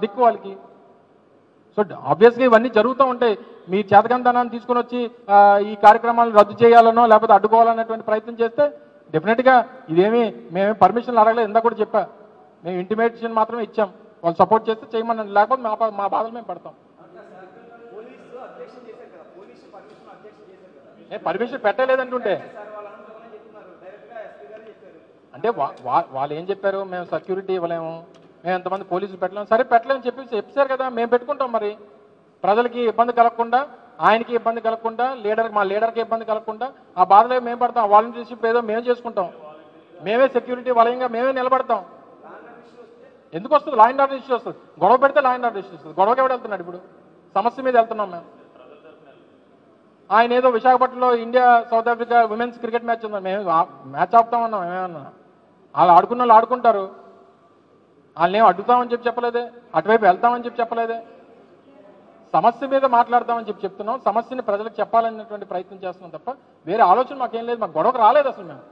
దిక్కు వాళ్ళకి. సో ఆబ్వియస్గా ఇవన్నీ జరుగుతూ ఉంటాయి. మీ చేతకంతనాన్ని తీసుకుని వచ్చి ఈ కార్యక్రమాలు రద్దు చేయాలనో లేకపోతే అడ్డుకోవాలనేటువంటి ప్రయత్నం చేస్తే డెఫినెట్గా ఇదేమి మేమే పర్మిషన్లు అడగలేదు. ఇందాక కూడా చెప్పా, మేము ఇంటిమేషన్ మాత్రమే ఇచ్చాం. వాళ్ళు సపోర్ట్ చేస్తే చేయమని, లేకపోతే మా బాధలు మేము పడతాం. పర్మిషన్ పెట్టలేదంటుంటే అంటే వాళ్ళు ఏం చెప్పారు, మేము సెక్యూరిటీ ఇవ్వలేము, మేము ఎంతమంది పోలీసులు పెట్టలేము. సరే పెట్టలేమని చెప్పారు కదా, మేము పెట్టుకుంటాం. మరి ప్రజలకి ఇబ్బంది కలగకుండా, ఆయనకి ఇబ్బంది కలగకుండా, మా లీడర్కి ఇబ్బంది కలగకుండా ఆ బాధలే మేము పడతాం. వాలంటీర్షిప్ ఏదో మేము చేసుకుంటాం, మేమే సెక్యూరిటీ వలయంగా మేమే నిలబడతాం. ఎందుకు వస్తుంది? లా అండ్ ఆర్డర్ ఇష్యూ వస్తుంది. గొడవ పెడితే లా అండ్ ఆర్డర్ ఇష్యూ వస్తుంది. గొడవకి ఎవడు వెళ్తున్నాడు? ఇప్పుడు సమస్య మీద వెళ్తున్నాం మేము. ఆయన ఏదో విశాఖపట్నంలో India south Africa women's cricket match ఉందా, మేము మ్యాచ్ ఆపుతామన్నాం. ఏమన్నా వాళ్ళు ఆడుకున్న వాళ్ళు ఆడుకుంటారు, వాళ్ళని ఏం అడ్డుతామని చెప్పలేదే, అటువైపు వెళ్తామని చెప్పలేదే. సమస్య మీద మాట్లాడతామని చెప్తున్నాం. సమస్యని ప్రజలకు చెప్పాలనేటువంటి ప్రయత్నం చేస్తున్నాం తప్ప వేరే ఆలోచన మాకేం లేదు. మాకు గొడవకు రాలేదు అసలు. మేము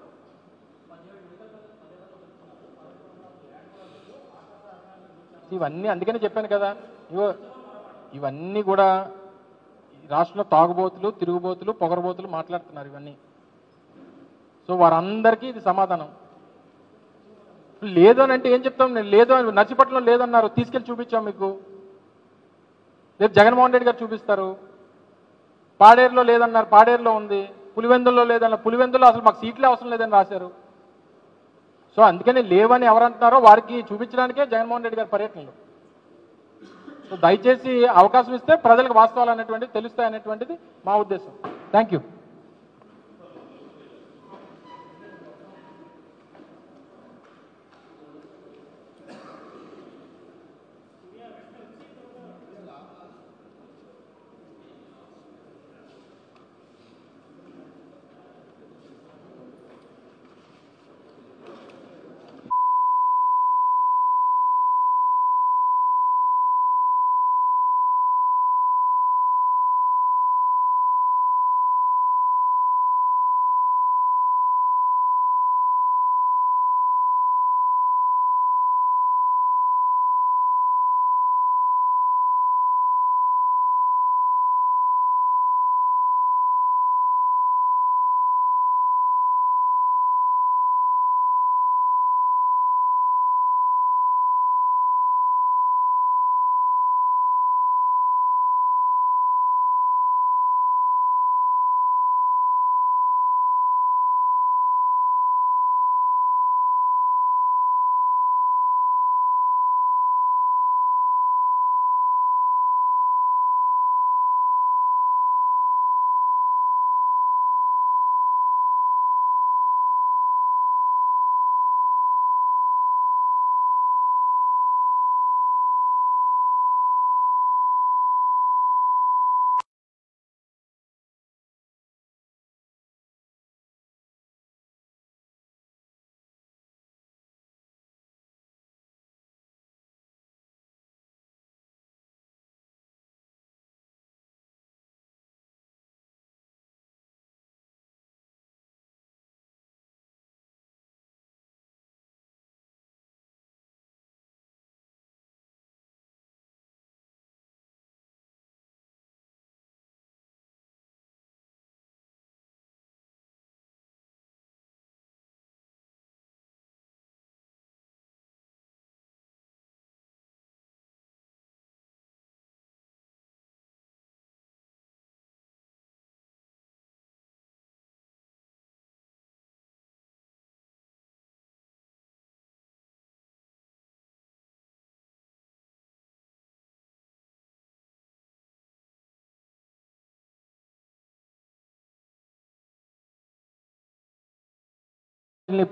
ఇవన్నీ అందుకనే చెప్పాను కదా, ఇవన్నీ కూడా రాష్ట్రంలో తాగుబోతులు, తిరుగుబోతులు, పొగరబోతులు మాట్లాడుతున్నారు ఇవన్నీ. సో వారందరికీ ఇది సమాధానం. లేదు అని అంటే ఏం చెప్తాం? నేను లేదు అని, నర్సీపట్నంలో లేదన్నారు, తీసుకెళ్ళి చూపించాం మీకు. రేపు జగన్మోహన్ రెడ్డి గారు చూపిస్తారు. పాడేరులో లేదన్నారు, పాడేరులో ఉంది. పులివెందుల్లో లేదన్నారు, పులివెందుల్లో అసలు మాకు సీట్లే అవసరం లేదని రాశారు. సో అందుకని లేవని ఎవరంటున్నారో వారికి చూపించడానికే జగన్మోహన్ రెడ్డి గారి పర్యటనలు. సో దయచేసి అవకాశం ఇస్తే ప్రజలకు వాస్తవాలు అనేటువంటిది తెలుస్తాయనేటువంటిది మా ఉద్దేశం. Thank you.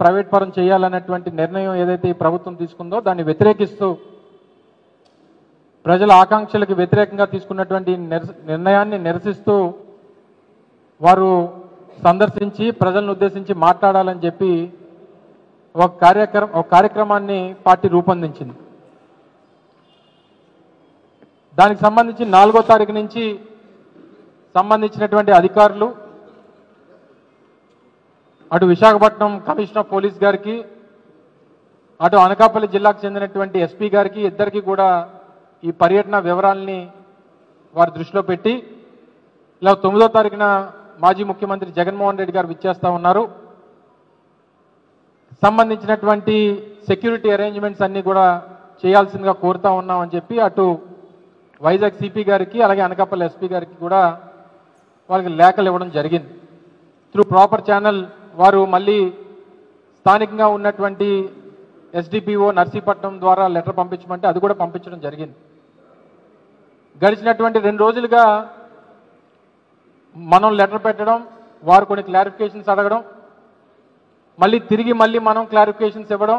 ప్రైవేట్ పరం చేయాలనేటువంటి నిర్ణయం ఏదైతే ఈ ప్రభుత్వం తీసుకుందో దాన్ని వ్యతిరేకిస్తూ, ప్రజల ఆకాంక్షలకు వ్యతిరేకంగా తీసుకున్నటువంటి నిర్ణయాన్ని నిరసిస్తూ వారు సందర్శించి ప్రజలను ఉద్దేశించి మాట్లాడాలని చెప్పి ఒక కార్యక్రమాన్ని పార్టీ రూపొందించింది. దానికి సంబంధించి 4వ తారీఖు నుంచి సంబంధించినటువంటి అధికారులు అటు విశాఖపట్నం కమిషనర్ ఆఫ్ పోలీస్ గారికి, అటు అనకాపల్లి జిల్లాకు చెందినటువంటి ఎస్పీ గారికి, ఇద్దరికి కూడా ఈ పర్యటన వివరాలని వారి దృష్టిలో పెట్టి ఇలా 9వ తారీఖున మాజీ ముఖ్యమంత్రి జగన్మోహన్ రెడ్డి గారు విచ్చేస్తా ఉన్నారు. సంబంధించినటువంటి సెక్యూరిటీ అరేంజ్మెంట్స్ అన్నీ కూడా చేయాల్సిందిగా కోరుతా ఉన్నామని చెప్పి అటు వైజాగ్ సిపి గారికి అలాగే అనకాపల్లి ఎస్పీ గారికి కూడా వాళ్ళకి లేఖలు ఇవ్వడం జరిగింది. త్రూ ప్రాపర్ ఛానల్ వారు మళ్ళీ స్థానికంగా ఉన్నటువంటి ఎస్డిపిఓ నర్సీపట్నం ద్వారా లెటర్ పంపించమంటే అది కూడా పంపించడం జరిగింది. గడిచినటువంటి 2 రోజులుగా మనం లెటర్ పెట్టడం, వారు కొన్ని క్లారిఫికేషన్స్ అడగడం, మళ్ళీ మనం క్లారిఫికేషన్స్ ఇవ్వడం,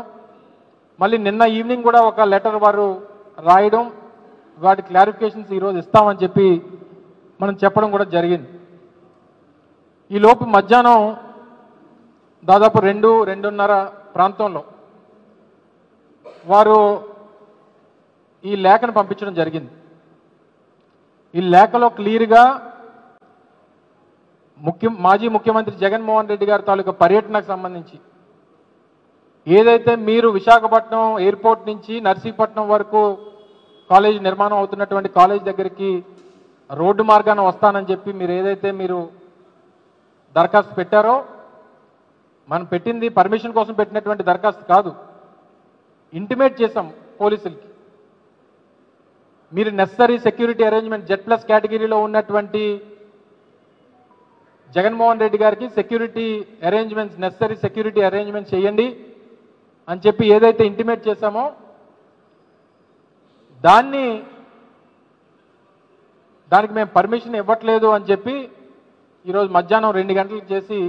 మళ్ళీ నిన్న ఈవినింగ్ కూడా ఒక లెటర్ వారు రాయడం, వాటి క్లారిఫికేషన్స్ ఈరోజు ఇస్తామని చెప్పి మనం చెప్పడం కూడా జరిగింది. ఈలోపు మధ్యాహ్నం దాదాపు 2-2:30 ప్రాంతంలో వారు ఈ లేఖను పంపించడం జరిగింది. ఈ లేఖలో క్లియర్గా మాజీ ముఖ్యమంత్రి జగన్మోహన్ రెడ్డి గారి తాలూకా పర్యటనకు సంబంధించి ఏదైతే మీరు విశాఖపట్నం ఎయిర్పోర్ట్ నుంచి నర్సీపట్నం వరకు కాలేజ్ నిర్మాణం అవుతున్నటువంటి కాలేజ్ దగ్గరికి రోడ్డు మార్గాన వస్తానని చెప్పి మీరు దరఖాస్తు పెట్టారో, మనం పెట్టింది పర్మిషన్ కోసం పెట్టినటువంటి దరఖాస్తు కాదు, ఇంటిమేట్ చేశాం పోలీసులకి. మీరు నెసరీ సెక్యూరిటీ అరేంజ్మెంట్ Z+ కేటగిరీలో ఉన్నటువంటి జగన్మోహన్ రెడ్డి గారికి నెసరీ సెక్యూరిటీ అరేంజ్మెంట్స్ చేయండి అని చెప్పి ఏదైతే ఇంటిమేట్ చేశామో దానికి మేము పర్మిషన్ ఇవ్వట్లేదు అని చెప్పి ఈరోజు మధ్యాహ్నం 2 గంటలకు చేసి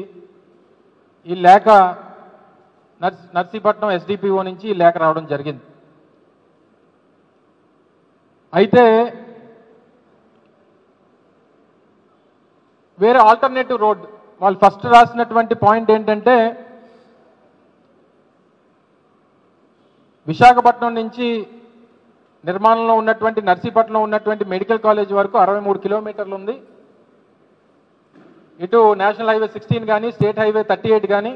ఈ లేఖ నర్సీపట్నం ఎస్డిపిఓ నుంచి ఈ లేఖ రావడం జరిగింది. అయితే వేరే ఆల్టర్నేటివ్ రోడ్ వాళ్ళు ఫస్ట్ రాసినటువంటి పాయింట్ ఏంటంటే విశాఖపట్నం నుంచి నిర్మాణంలో ఉన్నటువంటి నర్సీపట్నంలో ఉన్నటువంటి మెడికల్ కాలేజ్ వరకు 63 కిలోమీటర్లు ఉంది. ఇటు నేషనల్ హైవే 16 కానీ స్టేట్ హైవే 38 కానీ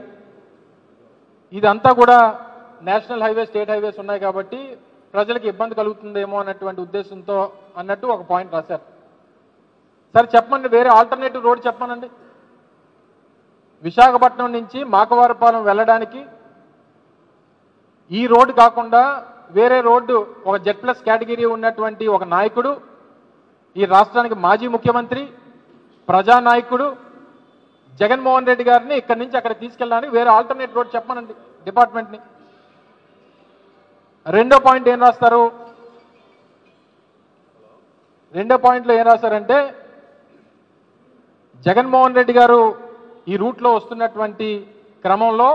ఇదంతా కూడా నేషనల్ హైవే స్టేట్ హైవేస్ ఉన్నాయి కాబట్టి ప్రజలకు ఇబ్బంది కలుగుతుందేమో అన్నటువంటి ఉద్దేశంతో అన్నట్టు ఒక పాయింట్ రాశారు. సరే చెప్పండి, వేరే ఆల్టర్నేటివ్ రోడ్ చెప్పానండి. విశాఖపట్నం నుంచి మాకవారపాలెం వెళ్ళడానికి ఈ రోడ్డు కాకుండా వేరే రోడ్డు ఒక Z+ కేటగిరీ ఉన్నటువంటి ఒక నాయకుడు, ఈ రాష్ట్రానికి మాజీ ముఖ్యమంత్రి, ప్రజానాయకుడు జగన్మోహన్ రెడ్డి గారిని ఇక్కడి నుంచి అక్కడ తీసుకెళ్ళడానికి వేరే ఆల్టర్నేట్ రోడ్ చెప్పానండి డిపార్ట్మెంట్ని. రెండో పాయింట్లో ఏం రాస్తారంటే జగన్మోహన్ రెడ్డి గారు ఈ రూట్లో వస్తున్నటువంటి క్రమంలో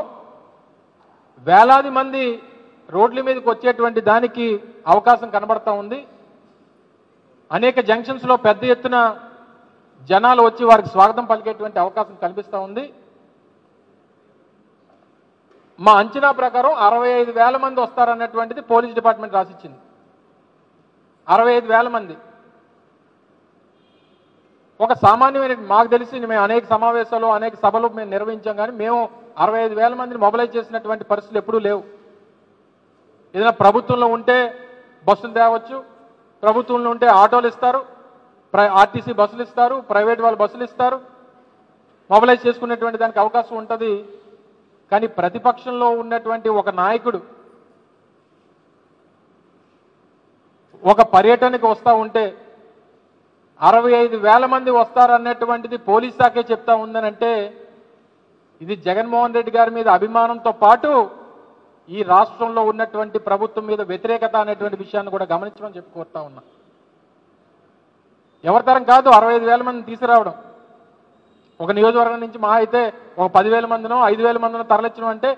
వేలాది మంది రోడ్ల మీదకి వచ్చేటువంటి దానికి అవకాశం కనబడతా ఉంది. అనేక జంక్షన్స్లో పెద్ద ఎత్తున జనాలు వచ్చి వారికి స్వాగతం పలికేటువంటి అవకాశం కనిపిస్తూ ఉంది. మా అంచనా ప్రకారం 65,000 మంది వస్తారన్నటువంటిది పోలీస్ డిపార్ట్మెంట్ రాసిచ్చింది. 65,000 మంది. ఒక సామాన్యమైన, మాకు తెలిసి మేము అనేక సమావేశాలు అనేక సభలు మేము నిర్వహించాం, కానీ మేము 65,000 మందిని మొబిలైజ్ చేసినటువంటి పరిస్థితులు ఎప్పుడూ లేవు. ఏదైనా ప్రభుత్వంలో ఉంటే బస్సులు తేవచ్చు, ప్రభుత్వంలో ఉంటే ఆటోలు ఇస్తారు, ఆర్టీసీ బస్సులు ఇస్తారు, ప్రైవేట్ వాళ్ళు బస్సులు ఇస్తారు, మొబిలైజ్ చేసుకునేటువంటి దానికి అవకాశం ఉంటుంది. కానీ ప్రతిపక్షంలో ఉన్నటువంటి ఒక నాయకుడు ఒక పర్యటనకు వస్తూ ఉంటే 65,000 మంది వస్తారన్నటువంటిది పోలీస్ శాఖే చెప్తా ఉందనంటే ఇది జగన్మోహన్ రెడ్డి గారి మీద అభిమానంతో పాటు ఈ రాష్ట్రంలో ఉన్నటువంటి ప్రభుత్వం మీద వ్యతిరేకత అనేటువంటి విషయాన్ని కూడా గమనించమని చెప్పి కోరుతా ఉన్నా. ఎవరి తరం కాదు 65,000 మందిని తీసుకురావడం. ఒక నియోజకవర్గం నుంచి మహా అయితే ఒక 10,000 మందినో 5,000 మందినో తరలించడం అంటే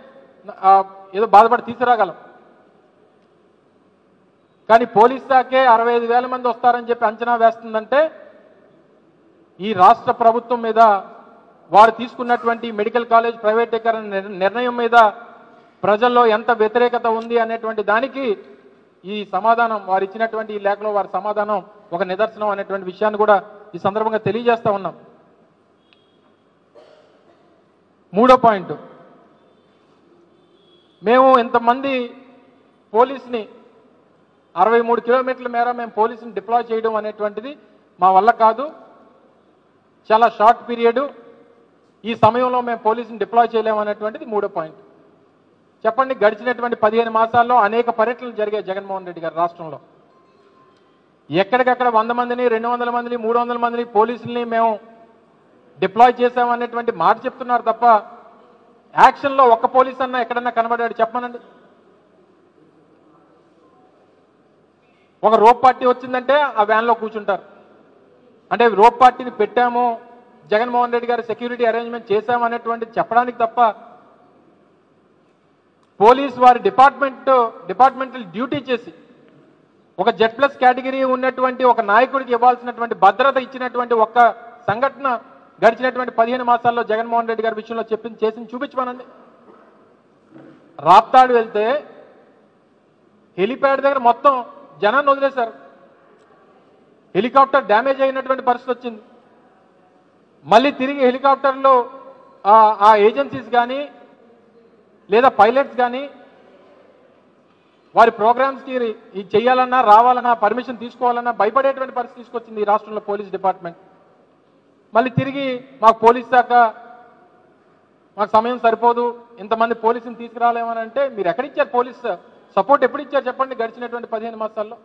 ఏదో బాధపడి తీసుకురాగలం. కానీ పోలీస్ శాఖే 65,000 మంది వస్తారని చెప్పి అంచనా వేస్తుందంటే ఈ రాష్ట్ర ప్రభుత్వం మీద, వారు తీసుకున్నటువంటి మెడికల్ కాలేజ్ ప్రైవేటీకరణ నిర్ణయం మీద ప్రజల్లో ఎంత వ్యతిరేకత ఉంది అనేటువంటి దానికి ఈ సమాధానం, వారు ఇచ్చినటువంటి ఈ లేఖలో వారి సమాధానం ఒక నిదర్శనం అనేటువంటి విషయాన్ని కూడా ఈ సందర్భంగా తెలియజేస్తా ఉన్నాం. మూడో పాయింట్, మేము ఇంతమంది పోలీసుని 63 కిలోమీటర్ల మేర మేము పోలీసుని డిప్లాయ్ చేయడం అనేటువంటిది మా వల్ల కాదు. చాలా షార్ట్ పీరియడ్, ఈ సమయంలో మేము పోలీసుని డిప్లాయ్ చేయలేము అనేటువంటిది మూడో పాయింట్. చెప్పండి, గడిచినటువంటి 15 మాసాల్లో అనేక పర్యటనలు జరిగాయి జగన్మోహన్ రెడ్డి గారు రాష్ట్రంలో. ఎక్కడికక్కడ 100 మందిని, 200 మందిని, 300 మందిని పోలీసుల్ని మేము డిప్లాయ్ చేసామనేటువంటి మాట చెప్తున్నారు తప్ప యాక్షన్లో ఒక్క పోలీస్ అన్నా ఎక్కడన్నా కనబడాడు చెప్పమనండి. ఒక రోప్ పార్టీ వచ్చిందంటే ఆ వ్యాన్లో కూర్చుంటారు. అంటే రోప్ పార్టీని పెట్టాము, జగన్మోహన్ రెడ్డి గారు సెక్యూరిటీ అరేంజ్మెంట్ చేశాము అనేటువంటిది చెప్పడానికి తప్ప పోలీస్ వారి డిపార్ట్మెంటల్ డ్యూటీ చేసి ఒక Z+ కేటగిరీ ఉన్నటువంటి ఒక నాయకుడికి ఇవ్వాల్సినటువంటి భద్రత ఇచ్చినటువంటి ఒక్క సంఘటన గడిచినటువంటి 15 మాసాల్లో జగన్మోహన్ రెడ్డి గారి విషయంలో చేసింది చూపించమనండి. రాప్తాడు వెళ్తే హెలిప్యాడ్ దగ్గర మొత్తం జనాన్ని వదిలేశారు. హెలికాప్టర్ డ్యామేజ్ అయినటువంటి పరిస్థితి వచ్చింది. మళ్ళీ తిరిగి హెలికాప్టర్లో ఆ ఏజెన్సీస్ కానీ లేదా పైలట్స్ కానీ వారి ప్రోగ్రామ్స్కి ఇది చేయాలన్నా, రావాలన్నా, పర్మిషన్ తీసుకోవాలన్నా భయపడేటువంటి పరిస్థితి తీసుకొచ్చింది ఈ రాష్ట్రంలో పోలీస్ డిపార్ట్మెంట్. మళ్ళీ తిరిగి మాకు పోలీస్ శాఖ మాకు సమయం సరిపోదు, ఇంతమంది పోలీసుని తీసుకురాలేమని అంటే మీరు ఎక్కడిచ్చారు? పోలీస్ సపోర్ట్ ఎప్పుడు ఇచ్చారు చెప్పండి గడిచినటువంటి 15 మాసాల్లో?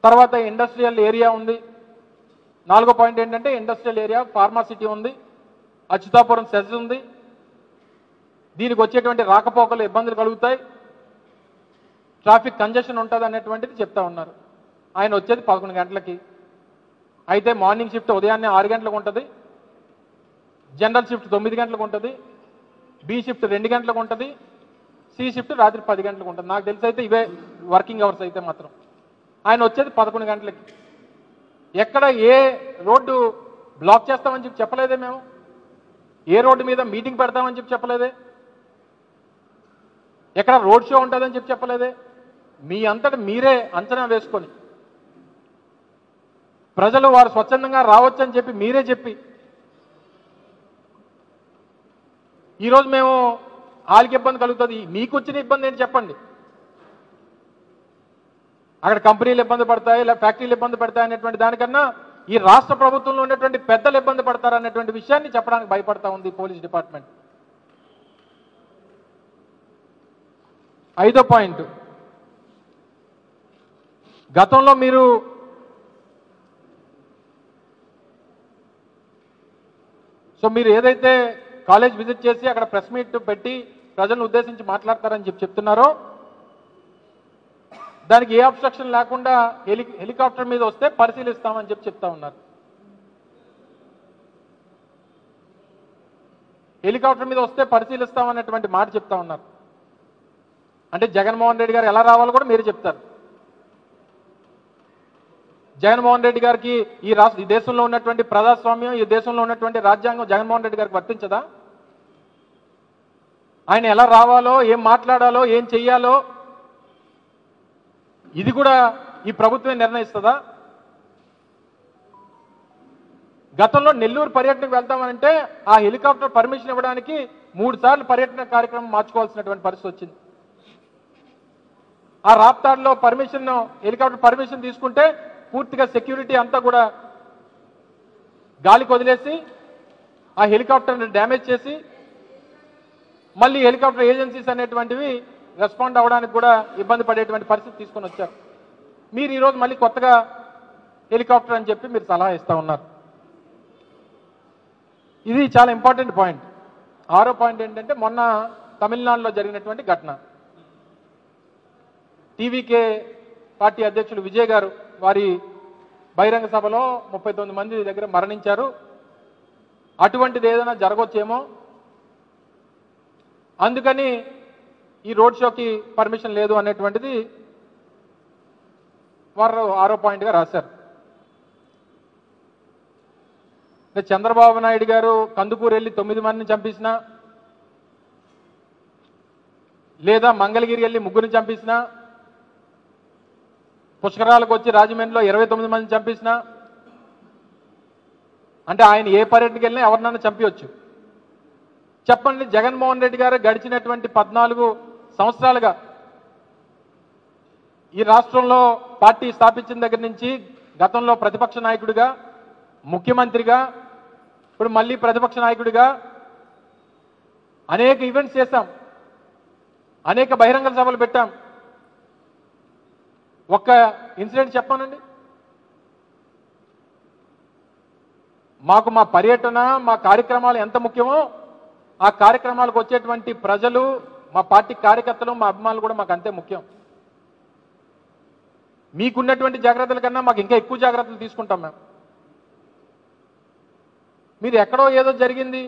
తర్వాత ఇండస్ట్రియల్ ఏరియా ఉంది. 4వ పాయింట్ ఏంటంటే ఇండస్ట్రియల్ ఏరియా, ఫార్మాసిటీ ఉంది, అచ్యుతాపురం సెజ్ ఉంది. దీనికి వచ్చేటువంటి రాకపోకలు ఇబ్బందులు కలుగుతాయి, ట్రాఫిక్ కంజెషన్ ఉంటుంది అనేటువంటిది చెప్తా ఉన్నారు. ఆయన వచ్చేది 11 గంటలకి. అయితే మార్నింగ్ షిఫ్ట్ ఉదయాన్నే 6 గంటలకు ఉంటుంది, జనరల్ షిఫ్ట్ 9 గంటలకు ఉంటుంది, బి షిఫ్ట్ 2 గంటలకు ఉంటుంది, సి షిఫ్ట్ రాత్రి 10 గంటలకు ఉంటుంది. నాకు తెలిసి అయితే ఇవే వర్కింగ్ అవర్స్ అయితే మాత్రం. ఆయన వచ్చేది 11 గంటలకి. ఎక్కడ ఏ రోడ్డు బ్లాక్ చేస్తామని చెప్పి చెప్పలేదే మేము, ఏ రోడ్డు మీద మీటింగ్ పెడతామని చెప్పి చెప్పలేదే, ఎక్కడ రోడ్ షో ఉంటుందని చెప్పి చెప్పలేదే. మీ అంతటా మీరే అంచనా వేసుకొని ప్రజలు వారు స్వచ్ఛందంగా రావచ్చని చెప్పి మీరే చెప్పి ఈరోజు మేము వాళ్ళకి ఇబ్బంది కలుగుతుంది, మీకు వచ్చిన ఇబ్బంది ఏంటి చెప్పండి? అక్కడ కంపెనీలు ఇబ్బంది పడతాయి, లేదా ఫ్యాక్టరీలు ఇబ్బంది పడతాయి అనేటువంటి దానికన్నా ఈ రాష్ట్ర ప్రభుత్వంలో ఉన్నటువంటి పెద్దలు ఇబ్బంది పడతారు అనేటువంటి విషయాన్ని చెప్పడానికి భయపడతా ఉంది పోలీస్ డిపార్ట్మెంట్. 5వ పాయింట్, గతంలో మీరు ఏదైతే కాలేజ్ విజిట్ చేసి అక్కడ ప్రెస్ మీట్ పెట్టి ప్రజలను ఉద్దేశించి మాట్లాడతారని చెప్తున్నారో దానికి ఏ అబ్స్ట్రక్షన్ లేకుండా హెలికాప్టర్ మీద వస్తే పరిశీలిస్తామని చెప్తా ఉన్నారు. హెలికాప్టర్ మీద వస్తే పరిశీలిస్తామనేటువంటి మాట చెప్తా ఉన్నారు. అంటే జగన్మోహన్ రెడ్డి గారు ఎలా రావాలో కూడా మీరు చెప్తారు. జగన్మోహన్ రెడ్డి గారికి ఈ దేశంలో ఉన్నటువంటి ప్రజాస్వామ్యం, ఈ దేశంలో ఉన్నటువంటి రాజ్యాంగం జగన్మోహన్ రెడ్డి గారికి వర్తించదా? ఆయన ఎలా రావాలో, ఏం మాట్లాడాలో, ఏం చెయ్యాలో ఇది కూడా ఈ ప్రభుత్వమే నిర్ణయిస్తుందా? గతంలో నెల్లూరు పర్యటనకు వెళ్తామనంటే ఆ హెలికాప్టర్ పర్మిషన్ ఇవ్వడానికి 3 సార్లు పర్యటన కార్యక్రమం మార్చుకోవాల్సినటువంటి పరిస్థితి వచ్చింది. ఆ రాప్తాడ్లో హెలికాప్టర్ పర్మిషన్ తీసుకుంటే పూర్తిగా సెక్యూరిటీ అంతా కూడా గాలికి వదిలేసి ఆ హెలికాప్టర్ని డ్యామేజ్ చేసి మళ్ళీ హెలికాప్టర్ ఏజెన్సీస్ అనేటువంటివి రెస్పాండ్ అవ్వడానికి కూడా ఇబ్బంది పడేటువంటి పరిస్థితి తీసుకొని వచ్చారు. మీరు ఈరోజు మళ్ళీ కొత్తగా హెలికాప్టర్ అని చెప్పి మీరు సలహా ఇస్తూ ఉన్నారు. ఇది చాలా ఇంపార్టెంట్ పాయింట్. 6వ పాయింట్ ఏంటంటే మొన్న తమిళనాడులో జరిగినటువంటి ఘటన. టీవీకే పార్టీ అధ్యక్షులు విజయ్ గారు వారి బహిరంగ సభలో 39 మంది దగ్గర మరణించారు. అటువంటిది ఏదైనా జరగవచ్చేమో, అందుకని ఈ రోడ్ షోకి పర్మిషన్ లేదు అనేటువంటిది వారు 6వ పాయింట్గా రాశారు. చంద్రబాబు నాయుడు గారు కందుకూరు వెళ్ళి 9 మందిని చంపేసినా, లేదా మంగళగిరి వెళ్ళి 3 చంపేసినా, పుష్కరాలకు వచ్చి రాజమండ్రిలో 29 మందిని చంపేసినా, అంటే ఆయన ఏ పర్యటనకి వెళ్ళినా ఎవరినైనా చంపవచ్చు. చెప్పండి, జగన్మోహన్ రెడ్డి గారు గడిచినటువంటి 14 సంవత్సరాలుగా ఈ రాష్ట్రంలో పార్టీ స్థాపించిన దగ్గర నుంచి గతంలో ప్రతిపక్ష నాయకుడిగా, ముఖ్యమంత్రిగా, ఇప్పుడు మళ్ళీ ప్రతిపక్ష నాయకుడిగా అనేక ఈవెంట్స్ చేశాం, అనేక బహిరంగ సభలు పెట్టాం. ఒక్క ఇన్సిడెంట్ చెప్పానండి. మాకు మా పర్యటన, మా కార్యక్రమాలు ఎంత ముఖ్యమో ఆ కార్యక్రమాలకు వచ్చేటువంటి ప్రజలు, మా పార్టీ కార్యకర్తలు, మా అభిమానులు కూడా మాకు అంతే ముఖ్యం. మీకున్నటువంటి జాగ్రత్తల కన్నా మాకు ఇంకా ఎక్కువ జాగ్రత్తలు తీసుకుంటాం మేము. మీరు ఎక్కడో ఏదో జరిగింది,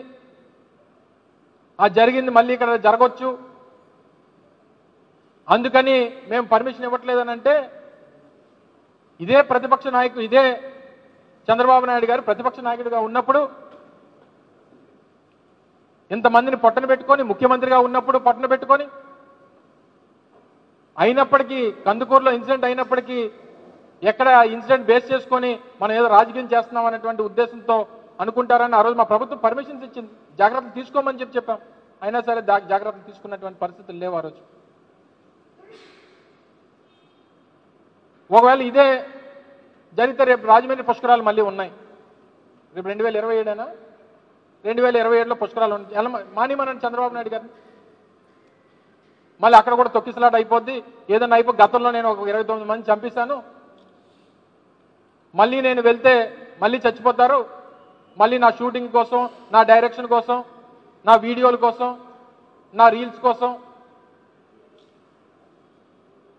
ఆ జరిగింది మళ్ళీ ఇక్కడ జరగవచ్చు, అందుకని మేము పర్మిషన్ ఇవ్వట్లేదని అంటే, ఇదే ప్రతిపక్ష నాయకుడు, ఇదే చంద్రబాబు నాయుడు గారు ప్రతిపక్ష నాయకుడిగా ఉన్నప్పుడు ఇంతమందిని పొట్టన పెట్టుకొని, ముఖ్యమంత్రిగా ఉన్నప్పుడు పొట్టన పెట్టుకొని, అయినప్పటికీ కందుకూరులో ఇన్సిడెంట్ అయినప్పటికీ ఎక్కడ ఇన్సిడెంట్ బేస్ చేసుకొని మనం ఏదో రాజకీయం చేస్తున్నాం అనేటువంటి ఉద్దేశంతో అనుకుంటారని ఆ రోజు మా ప్రభుత్వం పర్మిషన్స్ ఇచ్చింది, జాగ్రత్తలు తీసుకోమని చెప్పాం. అయినా సరే జాగ్రత్తలు తీసుకున్నటువంటి పరిస్థితులు లేవు ఆ రోజు. ఒకవేళ ఇదే జరిగితే రేపు రాజమండ్రి పుష్కరాలు మళ్ళీ ఉన్నాయి. రేపు 2027 2027లో పుష్కరాలు ఉన్నాయి. ఎలా మానిమనండి చంద్రబాబు నాయుడు గారిని. మళ్ళీ అక్కడ కూడా తొక్కిసలాట అయిపోద్ది, ఏదన్నా అయిపో. గతంలో నేను ఒక 29 మంది చంపేశాను, మళ్ళీ నేను వెళ్తే మళ్ళీ చచ్చిపోతారు, మళ్ళీ నా షూటింగ్ కోసం, నా డైరెక్షన్ కోసం, నా వీడియోల కోసం, నా రీల్స్ కోసం,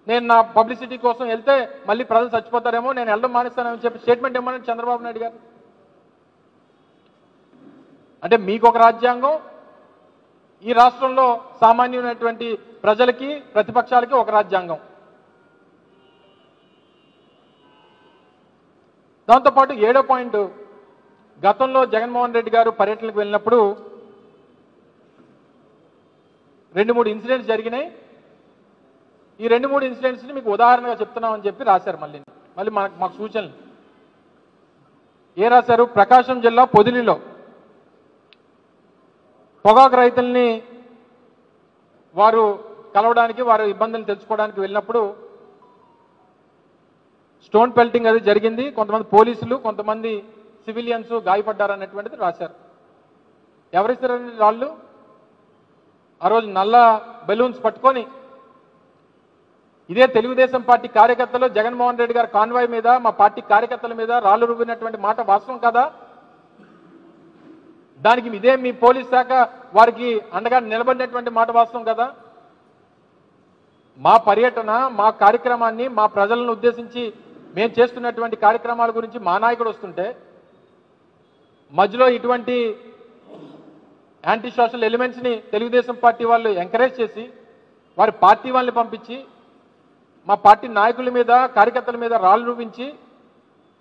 నేను నా పబ్లిసిటీ కోసం వెళ్తే మళ్ళీ ప్రజలు చచ్చిపోతారేమో, నేను వెళ్ళడం మానేస్తానని చెప్పి స్టేట్మెంట్ ఇవ్వమని చంద్రబాబు నాయుడు గారు. అంటే మీకు ఒక రాజ్యాంగం, ఈ రాష్ట్రంలో సామాన్యమైనటువంటి ప్రజలకి, ప్రతిపక్షాలకి ఒక రాజ్యాంగం. దాంతోపాటు 7వ పాయింట్, గతంలో జగన్మోహన్ రెడ్డి గారు పర్యటనకు వెళ్ళినప్పుడు 2-3 ఇన్సిడెంట్స్ జరిగినాయి. ఈ 2-3 ఇన్సిడెంట్స్ని మీకు ఉదాహరణగా చెప్తున్నామని చెప్పి రాశారు. మళ్ళీ మాకు సూచనలు ఏ రాశారు? ప్రకాశం జిల్లా పొదిలిలో పొగాకు రైతుల్ని వారు కలవడానికి, వారి ఇబ్బందులు తెలుసుకోవడానికి వెళ్ళినప్పుడు స్టోన్ పెల్టింగ్ అది జరిగింది, కొంతమంది పోలీసులు, కొంతమంది సివిలియన్స్ గాయపడ్డారనేటువంటిది రాశారు. ఎవరిస్తారండి రాళ్ళు? ఆ రోజు నల్ల బెలూన్స్ పట్టుకొని ఇదే తెలుగుదేశం పార్టీ కార్యకర్తలు జగన్మోహన్ రెడ్డి గారి కాన్వాయ్ మీద, మా పార్టీ కార్యకర్తల మీద రాళ్లు రువ్వినటువంటి మాట వాస్తవం కదా? దానికి ఇదే మీ పోలీస్ శాఖ వారికి అండగా నిలబడినటువంటి మాట వాస్తవం కదా? మా పర్యటన, మా కార్యక్రమాన్ని, మా ప్రజలను ఉద్దేశించి మేము చేస్తున్నటువంటి కార్యక్రమాల గురించి మా నాయకుడు వస్తుంటే మధ్యలో ఇటువంటి యాంటీ సోషల్ ఎలిమెంట్స్ని తెలుగుదేశం పార్టీ వాళ్ళు ఎంకరేజ్ చేసి వారి పార్టీ వాళ్ళని పంపించి మా పార్టీ నాయకుల మీద, కార్యకర్తల మీద రాళ్ళు రూపించి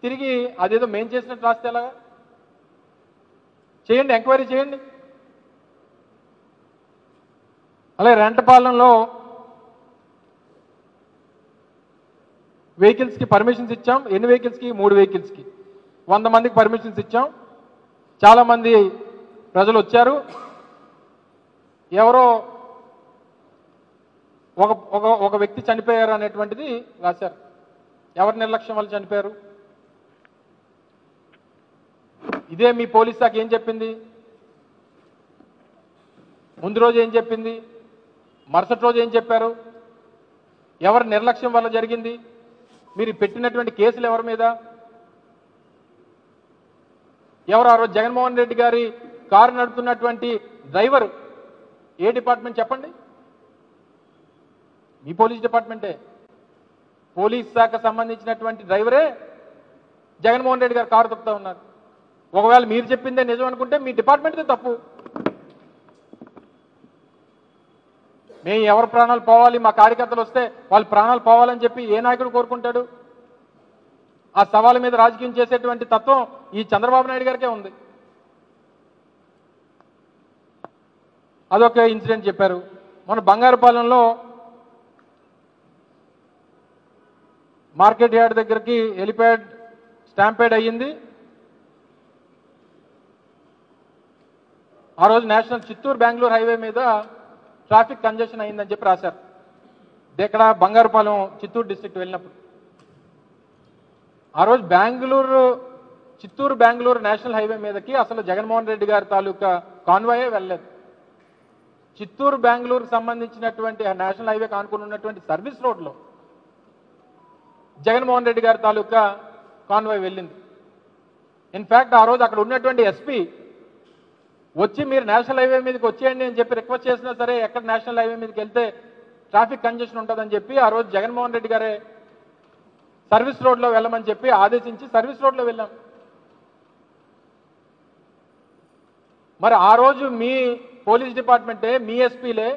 తిరిగి అదేదో మేం చేసినట్టు రాస్తే ఎలాగా? చేయండి, ఎంక్వైరీ చేయండి. అలాగే రెంటపాలెంలో వెహికల్స్కి పర్మిషన్స్ ఇచ్చాం. ఎన్ని వెహికల్స్కి? 3 వెహికల్స్కి 100 మందికి పర్మిషన్స్ ఇచ్చాం. చాలామంది ప్రజలు వచ్చారు. ఎవరో ఒక వ్యక్తి చనిపోయారు అనేటువంటిది రాశారు. ఎవరి నిర్లక్ష్యం వల్ల చనిపోయారు? ఇదే మీ పోలీస్ శాఖ ఏం చెప్పింది? ముందు రోజు ఏం చెప్పింది? మరుసటి రోజు ఏం చెప్పారు? ఎవరి నిర్లక్ష్యం వల్ల జరిగింది? మీరు పెట్టినటువంటి కేసులు ఎవరి మీద? ఎవరు ఆ రోజు జగన్మోహన్ రెడ్డి గారి కారు నడుపుతున్నటువంటి డ్రైవర్ ఏ డిపార్ట్మెంట్ చెప్పండి? మీ పోలీస్ డిపార్ట్మెంటే. పోలీస్ శాఖ సంబంధించినటువంటి డ్రైవరే జగన్మోహన్ రెడ్డి గారు కారు తప్పుతూ ఉన్నారు. ఒకవేళ మీరు చెప్పిందే నిజం అనుకుంటే మీ డిపార్ట్మెంట్దే తప్పు. మేము ఎవరి ప్రాణాలు పోవాలి, మా కార్యకర్తలు వస్తే వాళ్ళ ప్రాణాలు పోవాలని చెప్పి ఏ నాయకుడు కోరుకుంటాడు? ఆ సవాళ్ళ మీద రాజకీయం చేసేటువంటి తత్వం ఈ చంద్రబాబు నాయుడు గారికే ఉంది. అదొక ఇన్సిడెంట్ చెప్పారు. మన బంగారుపాలెంలో మార్కెట్ యార్డ్ దగ్గరికి హెలిప్యాడ్ స్టాంపేడ్ అయ్యింది. ఆ రోజు నేషనల్ చిత్తూరు బెంగళూరు హైవే మీద ట్రాఫిక్ కంజెషన్ అయిందని చెప్పి రాశారు. ఇక్కడ బంగారుపాలెం చిత్తూరు డిస్ట్రిక్ట్ వెళ్ళినప్పుడు ఆ రోజు చిత్తూరు బెంగళూరు నేషనల్ హైవే మీదకి అసలు జగన్మోహన్ రెడ్డి గారి తాలూకా కాన్వాయే వెళ్ళలేదు. చిత్తూరు బెంగళూరుకు సంబంధించినటువంటి నేషనల్ హైవే కానుకుని ఉన్నటువంటి సర్వీస్ రోడ్లో జగన్మోహన్ రెడ్డి గారి తాలూకా కాన్వాయ్ వెళ్ళింది. ఇన్ఫ్యాక్ట్ ఆ రోజు అక్కడ ఉన్నటువంటి ఎస్పీ వచ్చి మీరు నేషనల్ హైవే మీదకి వచ్చేయండి అని చెప్పి రిక్వెస్ట్ చేసినా సరే ఎక్కడ నేషనల్ హైవే మీదకి వెళ్తే ట్రాఫిక్ కంజెషన్ ఉంటుందని చెప్పి ఆ రోజు జగన్మోహన్ రెడ్డి గారే సర్వీస్ రోడ్లో వెళ్ళమని చెప్పి ఆదేశించి సర్వీస్ రోడ్లో వెళ్ళాం. మరి ఆ రోజు మీ పోలీస్ డిపార్ట్మెంటే మీ ఎస్పీలే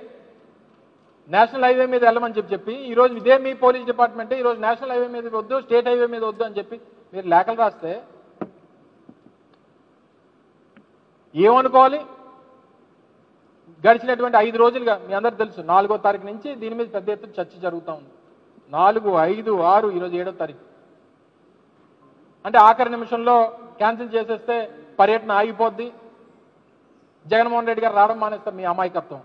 నేషనల్ హైవే మీద వెళ్ళమని చెప్పి ఈరోజు ఇదే మీ పోలీస్ డిపార్ట్మెంటే ఈరోజు నేషనల్ హైవే మీద వద్దు స్టేట్ హైవే మీద వద్దు అని చెప్పి మీరు లేఖలు రాస్తే ఏమనుకోవాలి? గడిచినటువంటి 5 రోజులుగా మీ అందరూ తెలుసు 4వ తారీఖు నుంచి దీని మీద పెద్ద ఎత్తున చర్చ జరుగుతూ ఉంది. 4, 5, 6 ఈరోజు 7వ తారీఖు అంటే ఆఖరి నిమిషంలో క్యాన్సిల్ చేసేస్తే పర్యటన ఆగిపోద్ది, జగన్మోహన్ రెడ్డి గారు రావడం మానేస్తారు. మీ అమాయకత్వం.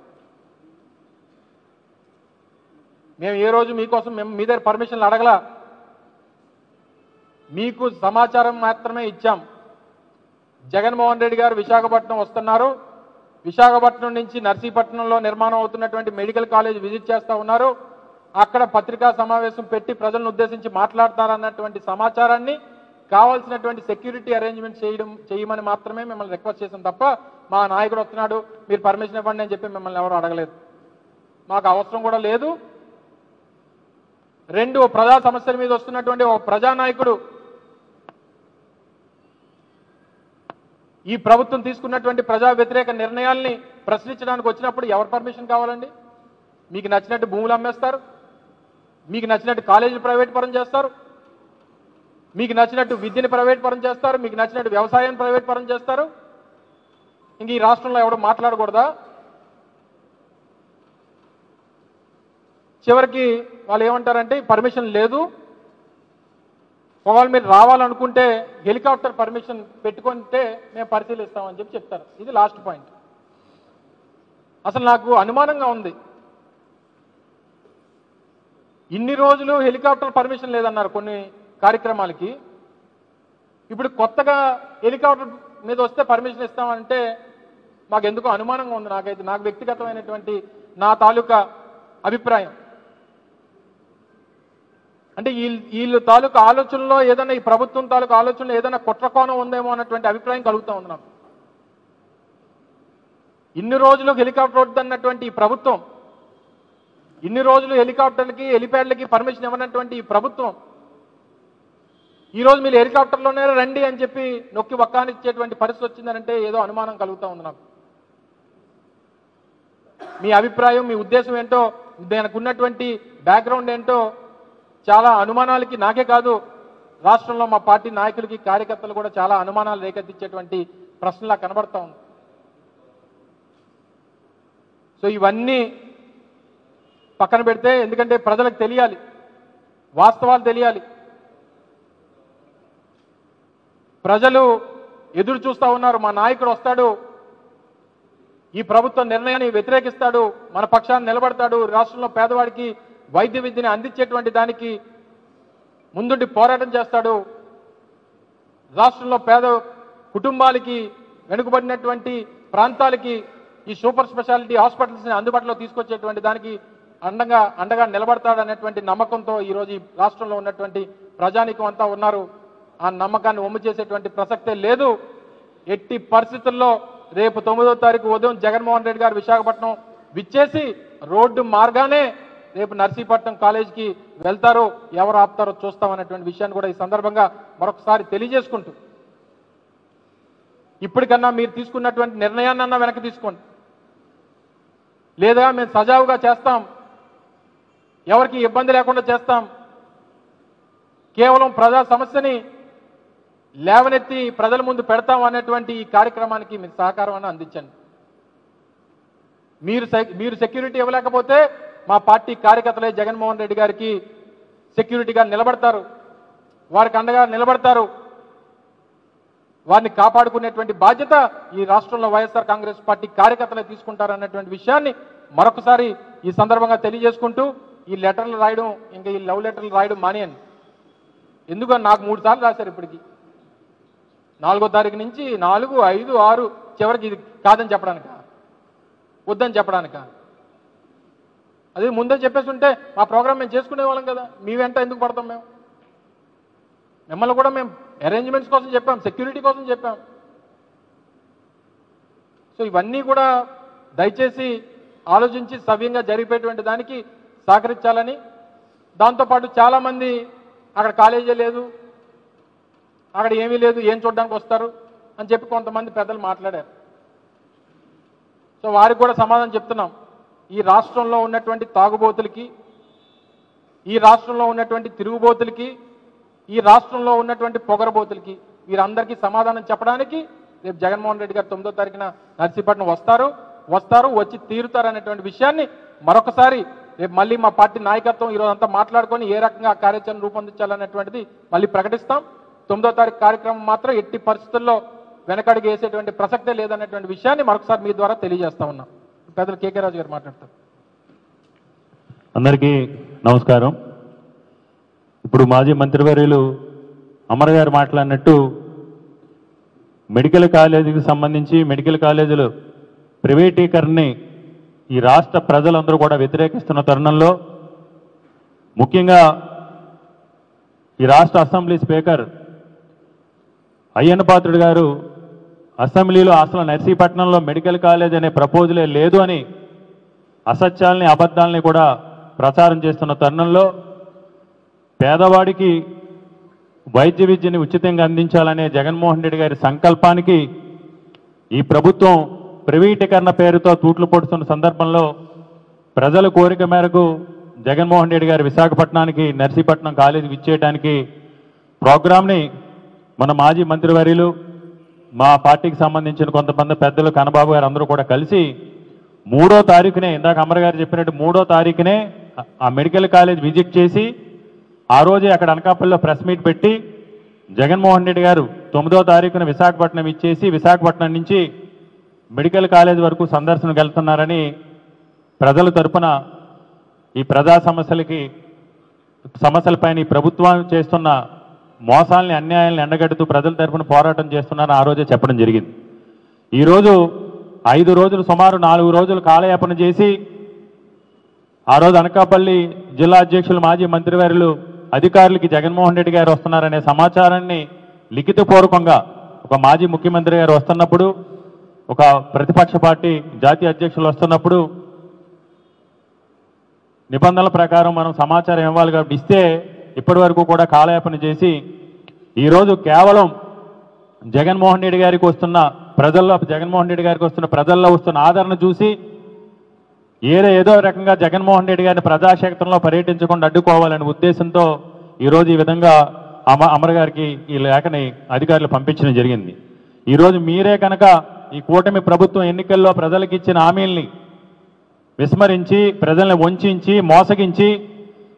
మేము ఏ రోజు మీకోసం మీ దగ్గర పర్మిషన్లు అడగలా, మీకు సమాచారం మాత్రమే ఇచ్చాం. జగన్మోహన్ రెడ్డి గారు విశాఖపట్నం వస్తున్నారు, విశాఖపట్నం నుంచి నర్సీపట్నంలో నిర్మాణం అవుతున్నటువంటి మెడికల్ కాలేజ్ విజిట్ చేస్తూ ఉన్నారు, అక్కడ పత్రికా సమావేశం పెట్టి ప్రజలను ఉద్దేశించి మాట్లాడతారన్నటువంటి సమాచారాన్ని కావాల్సినటువంటి సెక్యూరిటీ అరేంజ్మెంట్ చేయమని మాత్రమే మిమ్మల్ని రిక్వెస్ట్ చేసాం తప్ప మా నాయకుడు వస్తున్నాడు మీరు పర్మిషన్ ఇవ్వండి అని చెప్పి మిమ్మల్ని ఎవరు అడగలేదు. మాకు అవసరం కూడా లేదు. 2 ప్రజా సమస్యల మీద వస్తున్నటువంటి ఒక ప్రజానాయకుడు ఈ ప్రభుత్వం తీసుకున్నటువంటి ప్రజా వ్యతిరేక నిర్ణయాల్ని ప్రశ్నించడానికి వచ్చినప్పుడు ఎవరు పర్మిషన్ కావాలండి? మీకు నచ్చినట్టు భూములు అమ్మేస్తారు, మీకు నచ్చినట్టు కాలేజీలు ప్రైవేట్ పరం చేస్తారు, మీకు నచ్చినట్టు విద్యని ప్రైవేట్ పరం చేస్తారు, మీకు నచ్చినట్టు వ్యవసాయాన్ని ప్రైవేట్ పరం చేస్తారు. ఇంక ఈ రాష్ట్రంలో ఎవరు మాట్లాడకూడదా? చివరికి వాళ్ళు ఏమంటారంటే పర్మిషన్ లేదు, ఒకవేళ మీరు రావాలనుకుంటే హెలికాప్టర్ పర్మిషన్ పెట్టుకుంటే మేము పరిశీలిస్తామని చెప్పి చెప్తారు. ఇది లాస్ట్ పాయింట్. అసలు నాకు అనుమానంగా ఉంది, ఇన్ని రోజులు హెలికాప్టర్ పర్మిషన్ లేదన్నారు కొన్ని కార్యక్రమాలకి, ఇప్పుడు కొత్తగా హెలికాప్టర్ మీద వస్తే పర్మిషన్ ఇస్తామంటే మాకు ఎందుకో అనుమానంగా ఉంది. నాకు వ్యక్తిగతమైనటువంటి నా తాలూకా అభిప్రాయం అంటే వీళ్ళు తాలూకా ఆలోచనలో ఏదైనా ఈ ప్రభుత్వం తాలూకా ఆలోచనలో ఏదైనా కుట్రకోణం ఉందేమో అన్నటువంటి అభిప్రాయం కలుగుతూ ఉంది నాకు. ఇన్ని రోజులు హెలికాప్టర్ వద్దన్నటువంటి ఈ ప్రభుత్వం, ఇన్ని రోజులు హెలికాప్టర్లకి హెలిప్యాడ్లకి పర్మిషన్ ఇవ్వనటువంటి ఈ ప్రభుత్వం ఈరోజు మీరు హెలికాప్టర్లోనే రండి అని చెప్పి నొక్కి వక్కానిచ్చేటువంటి పరిస్థితి వచ్చిందనంటే ఏదో అనుమానం కలుగుతూ ఉంది నాకు. మీ అభిప్రాయం, మీ ఉద్దేశం ఏంటో, దానికి ఉన్నటువంటి బ్యాక్గ్రౌండ్ ఏంటో చాలా అనుమానాలకి నాకే కాదు రాష్ట్రంలో మా పార్టీ నాయకులకి కార్యకర్తలు కూడా చాలా అనుమానాలు రేకెత్తించేటువంటి ప్రశ్నలా కనబడతా ఉంది. సో ఇవన్నీ పక్కన పెడితే, ఎందుకంటే ప్రజలకు తెలియాలి, వాస్తవాలు తెలియాలి. ప్రజలు ఎదురు చూస్తూ ఉన్నారు, మా నాయకుడు వస్తాడు, ఈ ప్రభుత్వ నిర్ణయాన్ని వ్యతిరేకిస్తాడు, మన పక్షాన్ని నిలబడతాడు, రాష్ట్రంలో పేదవాడికి వైద్య విద్యని అందించేటువంటి దానికి ముందుండి పోరాటం చేస్తాడు, రాష్ట్రంలో పేద కుటుంబాలకి వెనుకబడినటువంటి ప్రాంతాలకి ఈ సూపర్ స్పెషాలిటీ హాస్పిటల్స్ని అందుబాటులో తీసుకొచ్చేటువంటి దానికి అండగా నిలబడతాడు అనేటువంటి నమ్మకంతో ఈరోజు ఈ రాష్ట్రంలో ఉన్నటువంటి ప్రజానీకం అంతా ఉన్నారు. ఆ నమ్మకాన్ని ఒమ్ము చేసేటువంటి ప్రసక్తే లేదు. ఎట్టి పరిస్థితుల్లో రేపు 9వ తారీఖు ఉదయం జగన్మోహన్ రెడ్డి గారు విశాఖపట్నం విచ్చేసి రోడ్డు మార్గానే రేపు నర్సీపట్నం కాలేజీకి వెళ్తారో, ఎవరు ఆపుతారో చూస్తామనేటువంటి విషయాన్ని కూడా ఈ సందర్భంగా మరొకసారి తెలియజేసుకుంటూ, ఇప్పటికన్నా మీరు తీసుకున్నటువంటి నిర్ణయాన్నన్నా వెనక్కి తీసుకోండి, లేదా మేము సజావుగా చేస్తాం, ఎవరికి ఇబ్బంది లేకుండా చేస్తాం, కేవలం ప్రజా సమస్యని లేవనెత్తి ప్రజల ముందు పెడతాం అనేటువంటి ఈ కార్యక్రమానికి మీరు సహకారం అని అందించండి. మీరు సెక్యూరిటీ ఇవ్వలేకపోతే మా పార్టీ కార్యకర్తలే జగన్మోహన్ రెడ్డి గారికి సెక్యూరిటీగా నిలబడతారు, వారికి అండగా నిలబడతారు. వారిని కాపాడుకునేటువంటి బాధ్యత ఈ రాష్ట్రంలో వైఎస్ఆర్ కాంగ్రెస్ పార్టీ కార్యకర్తలే తీసుకుంటారన్నటువంటి విషయాన్ని మరొకసారి ఈ సందర్భంగా తెలియజేసుకుంటూ, ఈ లెటర్లు రాయడం, ఇంకా ఈ లవ్ లెటర్లు రాయడం మానేయండి. ఎందుకని నాకు 3 సార్లు రాశారు ఇప్పటికి. 4వ తారీఖు నుంచి 4, 5, 6 చివరికి ఇది కాదని చెప్పడానిక, వద్దని చెప్పడానిక? అది ముందే చెప్పేసి ఉంటే మా ప్రోగ్రామ్ మేము చేసుకునే వాళ్ళం కదా. మీ వెంట ఎందుకు పడతాం? మిమ్మల్ని కూడా మేము అరేంజ్మెంట్స్ కోసం చెప్పాం, సెక్యూరిటీ కోసం చెప్పాం. సో ఇవన్నీ కూడా దయచేసి ఆలోచించి సవ్యంగా జరిగిపోయేటువంటి దానికి సహకరించాలని, దాంతోపాటు చాలామంది అక్కడ కాలేజీ లేదు, అక్కడ ఏమీ లేదు, ఏం చూడడానికి వస్తారు అని చెప్పి కొంతమంది పెద్దలు మాట్లాడారు. సో వారికి కూడా సమాధానం చెప్తున్నాం. ఈ రాష్ట్రంలో ఉన్నటువంటి తాగుబోతులకి, ఈ రాష్ట్రంలో ఉన్నటువంటి తిరుగుబోతులకి, ఈ రాష్ట్రంలో ఉన్నటువంటి పొగరబోతులకి వీరందరికీ సమాధానం చెప్పడానికి రేపు జగన్మోహన్ రెడ్డి గారు 9వ తారీఖున నర్సీపట్నం వస్తారు, వచ్చి తీరుతారు అనేటువంటి విషయాన్ని మరొకసారి రేపు మళ్ళీ మా పార్టీ నాయకత్వం ఈరోజంతా మాట్లాడుకొని ఏ రకంగా కార్యాచరణ రూపొందించాలనేటువంటిది మళ్ళీ ప్రకటిస్తాం. 9వ తారీఖు కార్యక్రమం మాత్రం ఎట్టి పరిస్థితుల్లో వెనకడుగు వేసేటువంటి ప్రసక్తే లేదనేటువంటి విషయాన్ని మరొకసారి మీ ద్వారా తెలియజేస్తా ఉన్నాం. పెద్దలు కేకే రాజు గారు మాట్లాడతారు. అందరికీ నమస్కారం. ఇప్పుడు మాజీ మంత్రివర్యులు అమర్ గారు మాట్లాడినట్టు మెడికల్ కాలేజీకి సంబంధించి మెడికల్ కాలేజీలు ప్రైవేటీకరణని ఈ రాష్ట్ర ప్రజలందరూ కూడా వ్యతిరేకిస్తున్న తరుణంలో, ముఖ్యంగా ఈ రాష్ట్ర అసెంబ్లీ స్పీకర్ అయ్యన్న పాత్రుడు గారు అసెంబ్లీలో అసలు నర్సీపట్నంలో మెడికల్ కాలేజ్ అనే ప్రపోజలే లేదు అని అసత్యాల్ని అబద్ధాలని కూడా ప్రచారం చేస్తున్న తరుణంలో, పేదవాడికి వైద్య విద్యని ఉచితంగా అందించాలనే జగన్మోహన్ రెడ్డి గారి సంకల్పానికి ఈ ప్రభుత్వం ప్రైవేటీకరణ పేరుతో తూట్లు పొడుస్తున్న సందర్భంలో ప్రజల కోరిక మేరకు జగన్మోహన్ రెడ్డి గారు విశాఖపట్నానికి నర్సీపట్నం కాలేజీ ఇచ్చేయడానికి ప్రోగ్రామ్ని మన మాజీ మంత్రివర్యులు, మా పార్టీకి సంబంధించిన కొంతమంది పెద్దలు, కన్నబాబు గారు అందరూ కూడా కలిసి 3వ తారీఖునే, ఇందాక అమర్ గారు చెప్పినట్టు 3వ తారీఖునే ఆ మెడికల్ కాలేజ్ విజిట్ చేసి ఆ రోజే అక్కడ అనకాపల్లిలో ప్రెస్ మీట్ పెట్టి జగన్మోహన్ రెడ్డి గారు 9వ తారీఖున విశాఖపట్నం ఇచ్చేసి విశాఖపట్నం నుంచి మెడికల్ కాలేజ్ వరకు సందర్శనకు వెళ్తున్నారని ప్రజల తరపున ఈ ప్రజా సమస్యలపైన ఈ ప్రభుత్వం చేస్తున్న మోసాలని, అన్యాయాలను ఎండగడుతూ ప్రజల తరపున పోరాటం చేస్తున్నారని ఆ రోజే చెప్పడం జరిగింది. ఈరోజు 5 రోజులు, సుమారు 4 రోజులు కాలయాపన చేసి ఆ రోజు అనకాపల్లి జిల్లా అధ్యక్షులు మాజీ మంత్రివర్యులు అధికారులకి జగన్మోహన్ రెడ్డి గారు వస్తున్నారనే సమాచారాన్ని లిఖితపూర్వకంగా ఒక మాజీ ముఖ్యమంత్రి గారు వస్తున్నప్పుడు, ఒక ప్రతిపక్ష పార్టీ జాతీయ అధ్యక్షులు వస్తున్నప్పుడు నిబంధనల ప్రకారం మనం సమాచారం ఇవ్వాలి కాబట్టి ఇస్తే ఇప్పటి వరకు కూడా కాలయాపన చేసి ఈరోజు కేవలం జగన్మోహన్ రెడ్డి గారికి వస్తున్న ప్రజల్లో వస్తున్న ఆదరణ చూసి ఏదో రకంగా జగన్మోహన్ రెడ్డి గారిని ప్రజాక్షేత్రంలో పర్యటించకుండా అడ్డుకోవాలనే ఉద్దేశంతో ఈరోజు ఈ విధంగా అమర్ గారికి ఈ లేఖని అధికారులు పంపించడం జరిగింది. ఈరోజు మీరే కనుక ఈ కూటమి ప్రభుత్వం ఎన్నికల్లో ప్రజలకు ఇచ్చిన హామీల్ని విస్మరించి, ప్రజల్ని వంచి, మోసగించి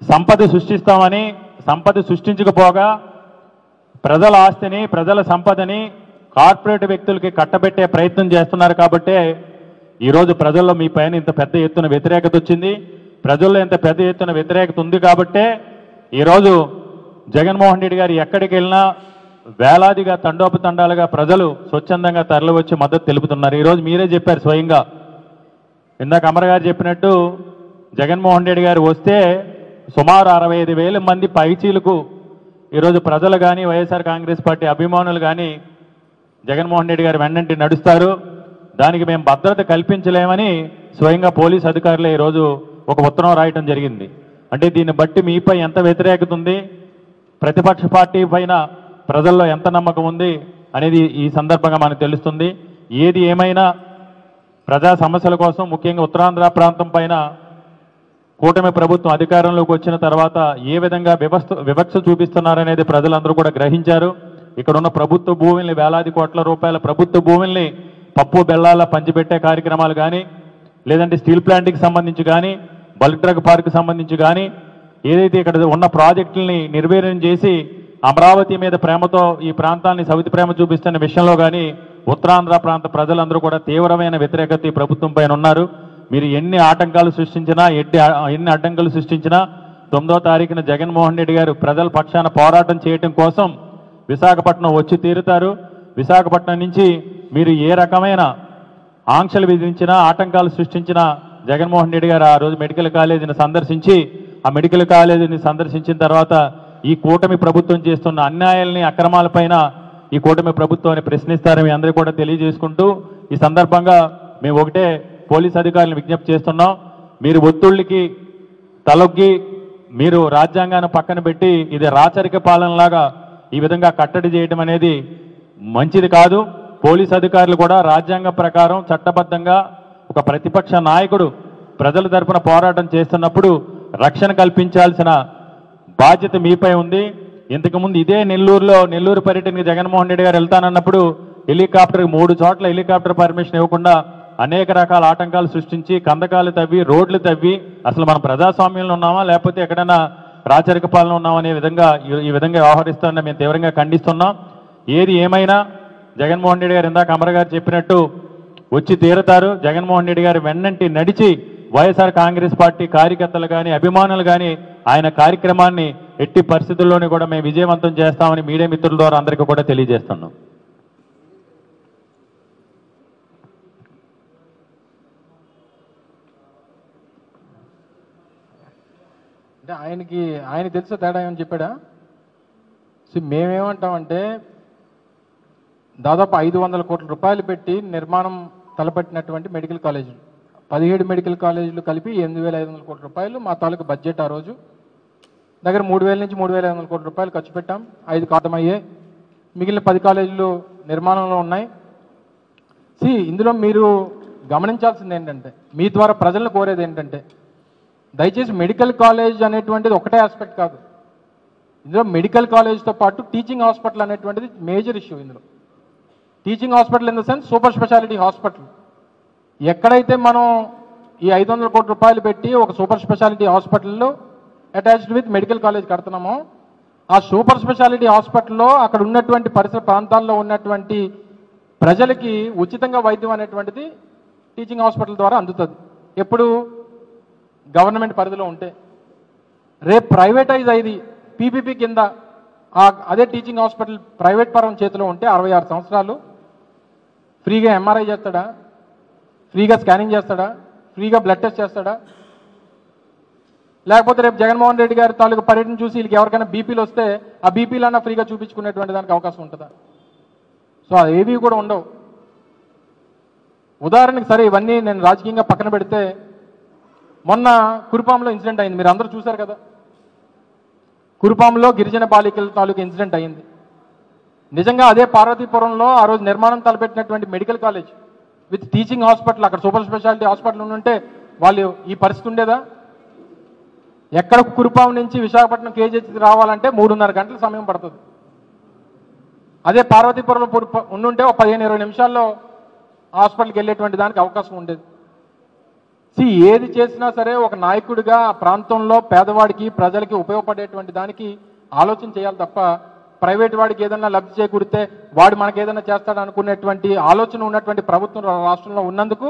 సంపద సృష్టిస్తామని సంపద సృష్టించకపోగా ప్రజల ఆస్తిని, ప్రజల సంపదని కార్పొరేట్ వ్యక్తులకి కట్టబెట్టే ప్రయత్నం చేస్తున్నారు. కాబట్టే ఈరోజు ప్రజల్లో మీ పైన ఇంత పెద్ద ఎత్తున వ్యతిరేకత వచ్చింది. ప్రజల్లో ఇంత పెద్ద ఎత్తున వ్యతిరేకత ఉంది కాబట్టే ఈరోజు జగన్మోహన్ రెడ్డి గారు ఎక్కడికి వెళ్ళినా వేలాదిగా, తండోపతండాలుగా ప్రజలు స్వచ్ఛందంగా తరలివచ్చి మద్దతు తెలుపుతున్నారు. ఈరోజు మీరే చెప్పారు స్వయంగా, ఇందాక అమర్ గారు చెప్పినట్టు జగన్మోహన్ రెడ్డి గారు వస్తే సుమారు 65,000 మంది పైచీలకు ఈరోజు ప్రజలు కానీ, వైఎస్ఆర్ కాంగ్రెస్ పార్టీ అభిమానులు కానీ జగన్మోహన్ రెడ్డి గారు వెన్నంటి నడుస్తారు, దానికి మేము భద్రత కల్పించలేమని స్వయంగా పోలీస్ అధికారులే ఈరోజు ఒక ఉత్తరం రాయటం జరిగింది. అంటే దీన్ని బట్టి మీపై ఎంత వ్యతిరేకత ఉంది, ప్రతిపక్ష పార్టీ పైన ప్రజల్లో ఎంత నమ్మకం ఉంది అనేది ఈ సందర్భంగా మనకు తెలుస్తుంది. ఏది ఏమైనా ప్రజా సమస్యల కోసం, ముఖ్యంగా ఉత్తరాంధ్ర ప్రాంతం పైన కూటమి ప్రభుత్వం అధికారంలోకి వచ్చిన తర్వాత ఏ విధంగా వివక్ష చూపిస్తున్నారనేది ప్రజలందరూ కూడా గ్రహించారు. ఇక్కడ ఉన్న ప్రభుత్వ భూముల్ని, వేలాది కోట్ల రూపాయల ప్రభుత్వ భూముల్ని పప్పు బెల్లాల పంచిపెట్టే కార్యక్రమాలు కానీ, లేదంటే స్టీల్ ప్లాంట్కి సంబంధించి కానీ, బల్క్ డ్రగ్ పార్క్ సంబంధించి కానీ, ఏదైతే ఇక్కడ ఉన్న ప్రాజెక్టుల్ని నిర్వీర్యం చేసి అమరావతి మీద ప్రేమతో ఈ ప్రాంతాన్ని సవితి ప్రేమ చూపిస్తున్న విషయంలో కానీ ఉత్తరాంధ్ర ప్రాంత ప్రజలందరూ కూడా తీవ్రమైన వ్యతిరేకత ఈ ప్రభుత్వం పైన ఉన్నారు. మీరు ఎన్ని ఆటంకాలు సృష్టించినా ఎన్ని అడ్డంకులు సృష్టించినా 9వ తారీఖున జగన్మోహన్ రెడ్డి గారు ప్రజల పక్షాన పోరాటం చేయడం కోసం విశాఖపట్నం వచ్చి తీరుతారు. విశాఖపట్నం నుంచి మీరు ఏ రకమైన ఆంక్షలు విధించినా ఆటంకాలు సృష్టించినా జగన్మోహన్ రెడ్డి గారు ఆ రోజు మెడికల్ కాలేజీని సందర్శించి ఆ మెడికల్ కాలేజీని సందర్శించిన తర్వాత ఈ కూటమి ప్రభుత్వం చేస్తున్న అన్యాయాల్ని అక్రమాలపైన ఈ కూటమి ప్రభుత్వాన్ని ప్రశ్నిస్తారని అందరూ కూడా తెలియజేసుకుంటూ ఈ సందర్భంగా మేము ఒకటే పోలీస్ అధికారులను విజ్ఞప్తి చేస్తున్నాం. మీరు ఒత్తిళ్ళకి తలొగ్గి మీరు రాజ్యాంగాన్ని పక్కన పెట్టి ఇది రాచరిక పాలనలాగా ఈ విధంగా కట్టడి చేయడం అనేది మంచిది కాదు. పోలీస్ అధికారులు కూడా రాజ్యాంగం ప్రకారం చట్టబద్ధంగా ఒక ప్రతిపక్ష నాయకుడు ప్రజల తరపున పోరాటం చేస్తున్నప్పుడు రక్షణ కల్పించాల్సిన బాధ్యత మీపై ఉంది. ఇంతకుముందు ఇదే నెల్లూరు పర్యటనకి జగన్మోహన్ రెడ్డి గారు వెళ్తానన్నప్పుడు హెలికాప్టర్ 3 చోట్ల హెలికాప్టర్ పర్మిషన్ ఇవ్వకుండా అనేక రకాల ఆటంకాలు సృష్టించి కందకాలు తవ్వి రోడ్లు తవ్వి అసలు మనం ప్రజాస్వామ్యంలో ఉన్నామా లేకపోతే ఎక్కడైనా రాచరిక పాలన ఉన్నామా అనే విధంగా ఈ విధంగా వ్యవహరిస్తున్నా మేము తీవ్రంగా ఖండిస్తున్నాం. ఏది ఏమైనా జగన్మోహన్ రెడ్డి గారు ఇందాక అమర గారు చెప్పినట్టు వచ్చి తీరుతారు. జగన్మోహన్ రెడ్డి గారు వెన్నంటి నడిచి వైఎస్ఆర్ కాంగ్రెస్ పార్టీ కార్యకర్తలు కానీ అభిమానులు కానీ ఆయన కార్యక్రమాన్ని ఎట్టి పరిస్థితుల్లోనూ కూడా మేము విజయవంతం చేస్తామని మీడియా మిత్రుల ద్వారా అందరికీ కూడా తెలియజేస్తున్నాం. అంటే ఆయన తెలిసే తేడా ఏమని చెప్పాడా? సో మేమేమంటామంటే దాదాపు 500 కోట్ల రూపాయలు పెట్టి నిర్మాణం తలపెట్టినటువంటి మెడికల్ కాలేజీలు 17 మెడికల్ కాలేజీలు కలిపి 8,500 కోట్ల రూపాయలు మా తాలూకు బడ్జెట్ ఆ రోజు దగ్గర 3,000 నుంచి 3,500 కోట్ల రూపాయలు ఖర్చు పెట్టాం. 5 ఖాతమయ్యాయి. మిగిలిన 10 కాలేజీలు నిర్మాణంలో ఉన్నాయి. ఇందులో మీరు గమనించాల్సింది ఏంటంటే మీ ద్వారా ప్రజలను కోరేది ఏంటంటే దయచేసి మెడికల్ కాలేజ్ అనేటువంటిది ఒకటే ఆస్పెక్ట్ కాదు. ఇందులో మెడికల్ కాలేజ్తో పాటు టీచింగ్ హాస్పిటల్ అనేటువంటిది మేజర్ ఇష్యూ. ఇందులో teaching hospital in the sense super speciality hospital. ఎక్కడైతే మనం ఈ 500 కోట్ల రూపాయలు పెట్టి ఒక సూపర్ స్పెషాలిటీ హాస్పిటల్లో అటాచ్డ్ విత్ మెడికల్ కాలేజ్ కడుతున్నామో ఆ సూపర్ స్పెషాలిటీ హాస్పిటల్లో అక్కడ ఉన్నటువంటి పరిసర ప్రాంతాల్లో ఉన్నటువంటి ప్రజలకి ఉచితంగా వైద్యం అనేటువంటిది టీచింగ్ హాస్పిటల్ ద్వారా అందుతుంది. ఎప్పుడు గవర్నమెంట్ పరిధిలో ఉంటే రేపు ప్రైవేటైజ్ అయ్యి పీపీపీ కింద అదే టీచింగ్ హాస్పిటల్ ప్రైవేట్ పరం చేతిలో ఉంటే 66 సంవత్సరాలు ఫ్రీగా ఎంఆర్ఐ చేస్తాడా, ఫ్రీగా స్కానింగ్ చేస్తాడా, ఫ్రీగా బ్లడ్ టెస్ట్ చేస్తాడా? లేకపోతే రేపు జగన్మోహన్ రెడ్డి గారి తాలూకు పర్యటన చూసి వీళ్ళకి ఎవరికైనా బీపీలు వస్తే ఆ బీపీలన్నా ఫ్రీగా చూపించుకునేటువంటి దానికి అవకాశం ఉంటుందా? సో అవేవి కూడా ఉండవు. ఉదాహరణకి సరే ఇవన్నీ నేను రాజకీయంగా పక్కన పెడితే మొన్న కురుపాంలో ఇన్సిడెంట్ అయింది, మీరు అందరూ చూశారు కదా. కురుపాంలో గిరిజన బాలికల తాలూకు ఇన్సిడెంట్ అయింది. నిజంగా అదే పార్వతీపురంలో ఆ రోజు నిర్మాణం తలపెట్టినటువంటి medical college with teaching hospital అక్కడ సూపర్ స్పెషాలిటీ హాస్పిటల్ ఉంటే వాళ్ళు ఈ పరిస్థితి ఉండేదా? ఎక్కడ కురుపాం నుంచి విశాఖపట్నం కేజీహెచ్కి రావాలంటే 3.5 గంటల సమయం పడుతుంది. అదే పార్వతీపురంలో ఉండుంటే ఒక 15-20 నిమిషాల్లో హాస్పిటల్కి వెళ్ళేటువంటి దానికి అవకాశం ఉండేది. ఏది చేసినా సరే ఒక నాయకుడిగా ఆ ప్రాంతంలో పేదవాడికి ప్రజలకి ఉపయోగపడేటువంటి దానికి ఆలోచన చేయాలి తప్ప ప్రైవేట్ వాడికి ఏదైనా లబ్ధి చేకూరితే వాడు మనకి ఏదైనా చేస్తాడు అనుకునేటువంటి ఆలోచన ఉన్నటువంటి ప్రభుత్వం రాష్ట్రంలో ఉన్నందుకు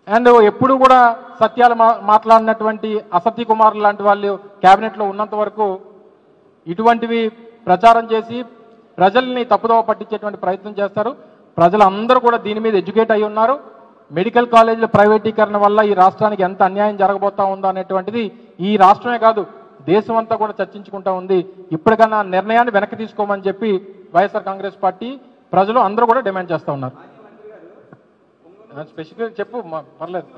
అండ్ ఎప్పుడు కూడా సత్యాలు మాట్లాడినటువంటి అసత్య కుమారులు లాంటి వాళ్ళు క్యాబినెట్లో ఉన్నంత వరకు ఇటువంటివి ప్రచారం చేసి ప్రజల్ని తప్పుదోవ పట్టించేటువంటి ప్రయత్నం చేస్తారు. ప్రజలందరూ కూడా దీని మీద ఎడ్యుకేట్ అయి ఉన్నారు. మెడికల్ కాలేజీల ప్రైవేటీకరణ వల్ల ఈ రాష్ట్రానికి ఎంత అన్యాయం జరగబోతా ఉందో అనేటువంటిది ఈ రాష్ట్రమే కాదు దేశం అంతా కూడా చర్చించుకుంటా ఉంది. ఇప్పటికన్నా నిర్ణయాన్ని వెనక్కి తీసుకోమని చెప్పి వైఎస్ఆర్ కాంగ్రెస్ పార్టీ ప్రజలు అందరూ కూడా డిమాండ్ చేస్తూ ఉన్నారు. స్పెసిఫిక్గా చెప్పు, పర్లేదు.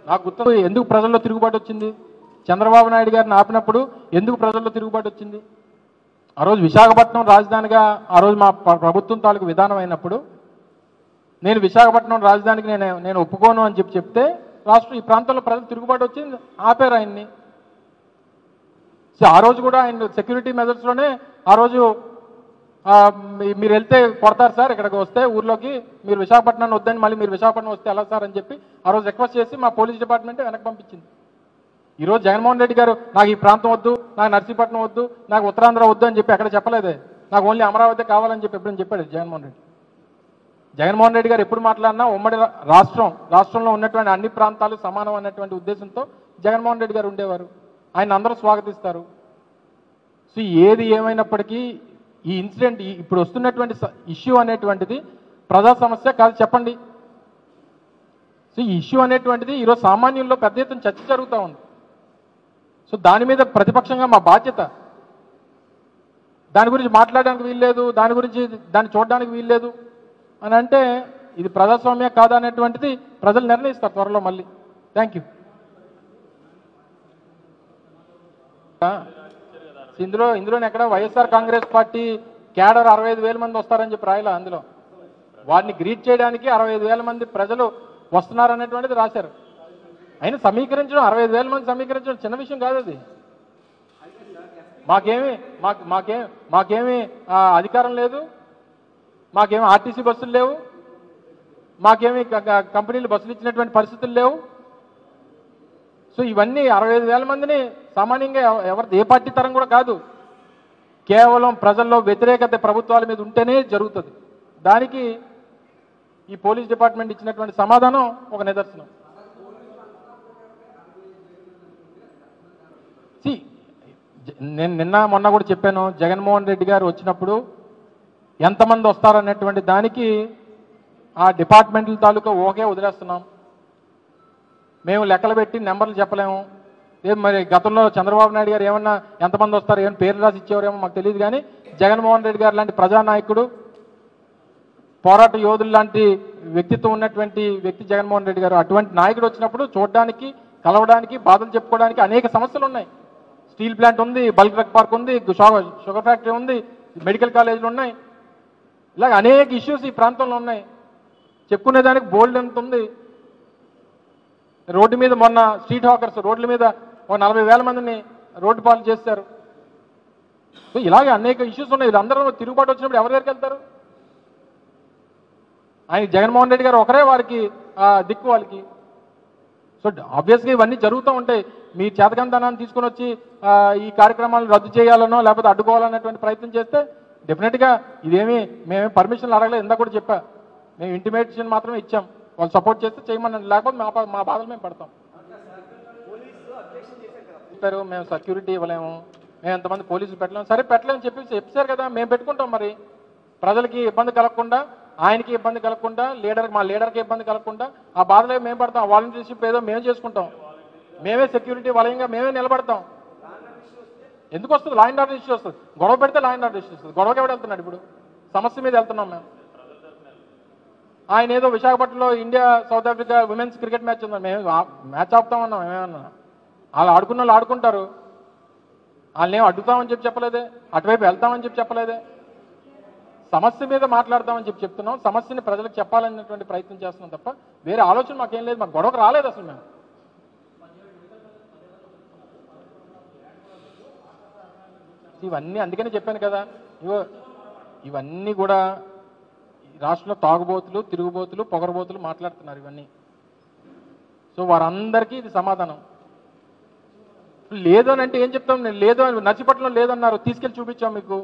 నాకు గుర్తు ఎందుకు ప్రజల్లో తిరుగుబాటు వచ్చింది? చంద్రబాబు నాయుడు గారిని ఆపినప్పుడు ఎందుకు ప్రజల్లో తిరుగుబాటు వచ్చింది? ఆ రోజు విశాఖపట్నం రాజధానిగా ఆ రోజు మా ప్రభుత్వం తాలూకు విధానం అయినప్పుడు నేను విశాఖపట్నం రాజధానికి నేను ఒప్పుకోను అని చెప్తే ఈ ప్రాంతంలో ప్రజలు తిరుగుబాటు వచ్చింది, ఆపారు ఆయన్ని. ఆ రోజు కూడా ఆయన సెక్యూరిటీ మెజర్స్లోనే ఆ రోజు మీరు వెళ్తే కొడతారు సార్, ఇక్కడికి వస్తే ఊర్లోకి మీరు విశాఖపట్నాన్ని వద్దని మళ్ళీ మీరు విశాఖపట్నం వస్తే ఎలా సార్ అని చెప్పి ఆ రోజు రిక్వెస్ట్ చేసి మా పోలీస్ డిపార్ట్మెంటే వెనక్కి పంపించింది. ఈరోజు జగన్మోహన్ రెడ్డి గారు నాకు ఈ ప్రాంతం వద్దు, నాకు నర్సీపట్నం వద్దు, నాకు ఉత్తరాంధ్ర వద్దు అని చెప్పి ఎక్కడ చెప్పలేదే. నాకు ఓన్లీ అమరావతి కావాలని చెప్పి ఎప్పుడైనా చెప్పాడు జగన్మోహన్ రెడ్డి? జగన్మోహన్ రెడ్డి గారు ఎప్పుడు మాట్లాడినా ఉమ్మడి రాష్ట్రంలో ఉన్నటువంటి అన్ని ప్రాంతాలు సమానం అన్నటువంటి ఉద్దేశంతో జగన్మోహన్ రెడ్డి గారు ఉండేవారు. ఆయన అందరూ స్వాగతిస్తారు. సో ఏది ఏమైనప్పటికీ ఈ ఇన్సిడెంట్ ఇప్పుడు వస్తున్నటువంటి ఇష్యూ అనేటువంటిది ప్రజా సమస్య కాదు చెప్పండి. సో ఈ ఇష్యూ అనేటువంటిది ఈరోజు సామాన్యుల్లో పెద్ద ఎత్తున చర్చ జరుగుతూ ఉంది. సో దాని మీద ప్రతిపక్షంగా మా బాధ్యత. దాని గురించి మాట్లాడడానికి వీల్లేదు, దాన్ని చూడడానికి వీల్లేదు అని అంటే ఇది ప్రజాస్వామ్య కాదా అనేటువంటిది ప్రజలు నిర్ణయిస్తారు త్వరలో మళ్ళీ. Thank you. ఇందులోనే ఎక్కడ వైఎస్ఆర్ కాంగ్రెస్ పార్టీ క్యాడర్ 65,000 మంది వస్తారని చెప్పి రాయలా. అందులో వారిని గ్రీట్ చేయడానికి 65,000 మంది ప్రజలు వస్తున్నారనేటువంటిది రాశారు. అయినా సమీకరించడం 65,000 మంది సమీకరించడం చిన్న విషయం కాదు. అది మాకేమి అధికారం లేదు, మాకేమి ఆర్టీసీ బస్సులు లేవు, మాకేమి కంపెనీలు బస్సులు ఇచ్చినటువంటి పరిస్థితులు లేవు. సో ఇవన్నీ 65,000 మందిని సామాన్యంగా ఏ పార్టీ తరం కూడా కాదు. కేవలం ప్రజల్లో వ్యతిరేకత ప్రభుత్వాల మీద ఉంటేనే జరుగుతుంది. దానికి ఈ పోలీస్ డిపార్ట్మెంట్ ఇచ్చినటువంటి సమాధానం ఒక నిదర్శనం. నేను నిన్న మొన్న కూడా చెప్పాను, జగన్మోహన్ రెడ్డి గారు వచ్చినప్పుడు ఎంతమంది వస్తారనేటువంటి దానికి ఆ డిపార్ట్మెంట్ల తాలూకా ఓకే వదిలేస్తున్నాం. మేము లెక్కలు పెట్టి నెంబర్లు చెప్పలేము. మరి గతంలో చంద్రబాబు నాయుడు గారు ఏమన్నా ఎంతమంది వస్తారు ఏమైనా పేర్లు రాసి ఇచ్చేవారేమో మాకు తెలియదు. కానీ జగన్మోహన్ రెడ్డి గారు లాంటి ప్రజానాయకుడు, పోరాట యోధులు లాంటి వ్యక్తిత్వం ఉన్నటువంటి వ్యక్తి జగన్మోహన్ రెడ్డి గారు. అటువంటి నాయకుడు వచ్చినప్పుడు చూడడానికి, కలవడానికి, బాధలు చెప్పుకోవడానికి అనేక సమస్యలు ఉన్నాయి. స్టీల్ ప్లాంట్ ఉంది, బల్క్ డ్రగ్ పార్క్ ఉంది, షుగర్ ఫ్యాక్టరీ ఉంది, మెడికల్ కాలేజీలు ఉన్నాయి. ఇలాగ అనేక ఇష్యూస్ ఈ ప్రాంతంలో ఉన్నాయి. చెప్పుకునేదానికి బోల్డ్ ఎంత ఉంది. రోడ్డు మీద మొన్న స్ట్రీట్ హాకర్స్ రోడ్ల మీద 40,000 మందిని రోడ్డు పాలు చేశారు. సో ఇలాగే అనేక ఇష్యూస్ ఉన్నాయి. వీళ్ళందరూ తిరుగుబాటు వచ్చినప్పుడు ఎవరి దగ్గరికి వెళ్తారు? ఆయన జగన్మోహన్ రెడ్డి గారు ఒకరే వారికి దిక్కు వాళ్ళకి. సో ఆబ్వియస్గా ఇవన్నీ జరుగుతూ ఉంటాయి. మీ చేతకంతనాన్ని తీసుకుని వచ్చి ఈ కార్యక్రమాలను రద్దు చేయాలనో లేకపోతే అడ్డుకోవాలనేటువంటి ప్రయత్నం చేస్తే డెఫినెట్గా ఇదేమి మేమే పర్మిషన్లు అడగలేదు. ఇందాక కూడా చెప్పా, మేము ఇంటిమేషన్ మాత్రమే ఇచ్చాం. వాళ్ళు సపోర్ట్ చేస్తే చేయమని, లేకపోతే మా బాధలు మేము పడతాం. చెప్పారు మేము సెక్యూరిటీ ఇవ్వలేము, మేము ఎంతమంది పోలీసులు పెట్టలేము. సరే పెట్టలేము చెప్పారు కదా, మేము పెట్టుకుంటాం. మరి ప్రజలకి ఇబ్బంది కలగకుండా, ఆయనకి ఇబ్బంది కలగకుండా, మా లీడర్కి ఇబ్బంది కలగకుండా ఆ బాధలే మేము పడతాం. వాలంటీర్షిప్ ఏదో మేము చేసుకుంటాం. మేమే సెక్యూరిటీ వలయంగా మేమే నిలబడతాం. ఎందుకు వస్తుంది? లా అండ్ ఆర్డర్ ఇష్యూ వస్తుంది. గొడవ పెడితే లా అండ్ ఆర్డర్ ఇష్యూ వస్తుంది. గొడవకి ఎవడు వెళ్తున్నాడు? ఇప్పుడు సమస్య మీద వెళ్తున్నాం మేము. ఆయన ఏదో విశాఖపట్నంలో India south Africa women's cricket match ఉందని మేము మ్యాచ్ ఆపుతామన్నాం. ఏమన్నా వాళ్ళు ఆడుకున్న వాళ్ళు ఆడుకుంటారు. వాళ్ళని ఏం అడ్డుతామని చెప్పలేదే, అటువైపు వెళ్తామని చెప్పలేదే. సమస్య మీద మాట్లాడతామని చెప్తున్నాం. సమస్యని ప్రజలకు చెప్పాలనేటువంటి ప్రయత్నం చేస్తున్నాం తప్ప వేరే ఆలోచన మాకేం లేదు. మాకు గొడవకు రాలేదు అసలు. మేము ఇవన్నీ అందుకనే చెప్పాను కదా, ఇవన్నీ కూడా రాష్ట్రంలో తాగుబోతులు, తిరుగుబోతులు, పొగరబోతులు మాట్లాడుతున్నారు ఇవన్నీ. సో వారందరికీ ఇది సమాధానం. లేదు అని అంటే ఏం చెప్తాం? నేను లేదు అని, నర్సీపట్నంలో లేదన్నారు, తీసుకెళ్ళి చూపించాం మీకు.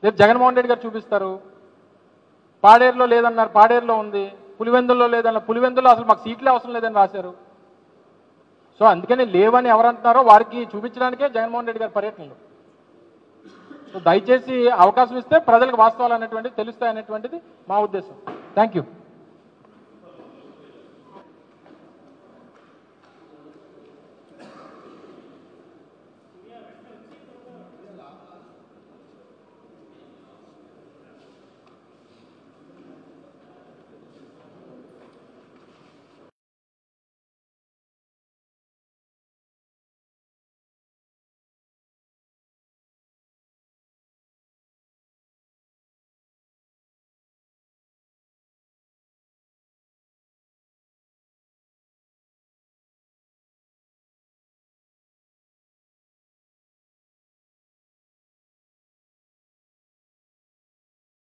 రేపు జగన్మోహన్ రెడ్డి గారు చూపిస్తారు. పాడేరులో లేదన్నారు, పాడేరులో ఉంది. పులివెందుల్లో లేదన్నారు, పులివెందుల్లో అసలు మాకు సీట్లే అవసరం లేదని రాశారు. సో అందుకని లేవని ఎవరంటున్నారో వారికి చూపించడానికే జగన్మోహన్ రెడ్డి గారి పర్యటనలు. సో దయచేసి అవకాశం ఇస్తే ప్రజలకు వాస్తవాలు అనేటువంటిది తెలుస్తాయనేటువంటిది మా ఉద్దేశం. Thank you.